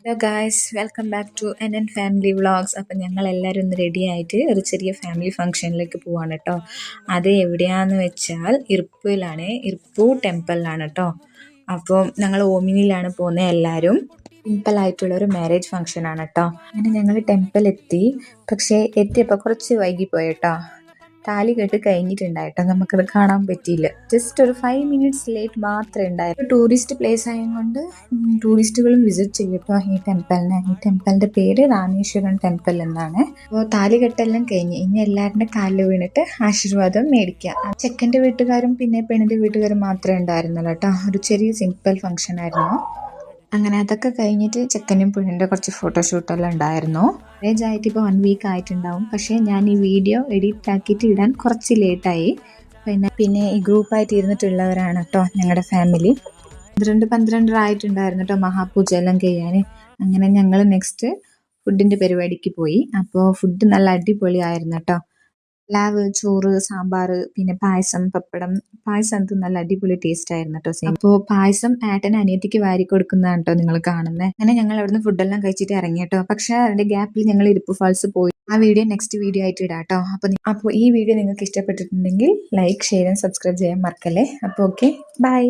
Hello guys, welcome back to NN family vlogs. അപ്പം ഞങ്ങളെല്ലാവരും ഒന്ന് റെഡി ആയിട്ട് ഒരു ചെറിയ ഫാമിലി ഫംഗ്ഷനിലേക്ക് പോവാണ് കേട്ടോ. അത് എവിടെയാന്ന് വെച്ചാൽ ഇർപ്പൂലാണ്, ഇർപ്പൂ ടെമ്പിളിലാണ് കേട്ടോ. അപ്പോൾ ഞങ്ങൾ ഓമിനിയിലാണ് പോകുന്നത്. എല്ലാവരും സിമ്പിളായിട്ടുള്ള ഒരു മാരേജ് ഫംഗ്ഷൻ ആണ് കേട്ടോ. അങ്ങനെ ഞങ്ങൾ ടെമ്പിൾ എത്തി. പക്ഷേ എത്തിയപ്പോൾ കുറച്ച് വൈകിപ്പോയി കേട്ടോ. താലി കെട്ട് കഴിഞ്ഞിട്ടുണ്ടായിട്ടോ, നമുക്കത് കാണാൻ പറ്റിയില്ല. ജസ്റ്റ് ഒരു 5 മിനിറ്റ്സ് ലേറ്റ് മാത്രമേ ഉണ്ടായിരുന്നു. ടൂറിസ്റ്റ് പ്ലേസ് ആയതുകൊണ്ട് ടൂറിസ്റ്റുകളും വിസിറ്റ് ചെയ്യട്ടോ ഈ ടെമ്പിളിനെ. ഈ ടെമ്പിളിന്റെ പേര് രാമേശ്വരം ടെമ്പിൾ എന്നാണ്. അപ്പോൾ താലി കെട്ടെല്ലാം കഴിഞ്ഞ് ഇനി എല്ലാവരുടെ കാലിൽ വീണിട്ട് ആശീർവാദം മേടിക്കുക. ചെക്കൻ്റെ വീട്ടുകാരും പിന്നെ പെണ്ണിന്റെ വീട്ടുകാരും മാത്രമേ ഉണ്ടായിരുന്നുള്ളൂ കേട്ടോ. ഒരു ചെറിയ സിമ്പിൾ ഫംഗ്ഷൻ ആയിരുന്നു. അങ്ങനെ അതൊക്കെ കഴിഞ്ഞിട്ട് ചെക്കനും പെണ്ണിൻ്റെ കുറച്ച് ഫോട്ടോഷൂട്ടെല്ലാം ഉണ്ടായിരുന്നു. മാരേജ് ആയിട്ട് ഇപ്പോൾ 1 വീക്ക് ആയിട്ടുണ്ടാവും. പക്ഷേ ഞാൻ ഈ വീഡിയോ എഡിറ്റ് ആക്കിയിട്ട് ഇടാൻ കുറച്ച് ലേറ്റായി. പിന്നെ ഈ ഗ്രൂപ്പായിട്ട് ഇരുന്നിട്ടുള്ളവരാണ് കേട്ടോ ഞങ്ങളുടെ ഫാമിലി. 12 ആയിട്ടുണ്ടായിരുന്നു കേട്ടോ മഹാപൂജ എല്ലാം കഴിയാൻ. അങ്ങനെ ഞങ്ങൾ നെക്സ്റ്റ് ഫുഡിൻ്റെ പരിപാടിക്ക് പോയി. അപ്പോൾ ഫുഡ് നല്ല അടിപൊളിയായിരുന്നു കേട്ടോ. ലാവ്, ചോറ്, സാമ്പാർ, പിന്നെ പായസം, പപ്പടം. പായസം അത് നല്ല അടിപൊളി ടേസ്റ്റ് ആയിരുന്നു കേട്ടോ. അപ്പോൾ പായസം ഏട്ടന് അനിയത്തിക്ക് വാരി കൊടുക്കുന്നതാണ് കേട്ടോ നിങ്ങൾ കാണുന്നത്. അങ്ങനെ ഞങ്ങൾ അവിടുന്ന് ഫുഡെല്ലാം കഴിച്ചിട്ട് ഇറങ്ങി കേട്ടോ. പക്ഷേ അതിന്റെ ഗ്യാപ്പിൽ ഞങ്ങൾ ഇരിപ്പ് ഫാൾസ് പോയി. ആ വീഡിയോ നെക്സ്റ്റ് വീഡിയോ ആയിട്ട് ഇടാം കേട്ടോ. അപ്പോൾ ഈ വീഡിയോ നിങ്ങൾക്ക് ഇഷ്ടപ്പെട്ടിട്ടുണ്ടെങ്കിൽ ലൈക്ക്, ഷെയർ, സബ്സ്ക്രൈബ് ചെയ്യാൻ മറക്കല്ലേ. അപ്പോൾ ഓക്കെ, ബൈ.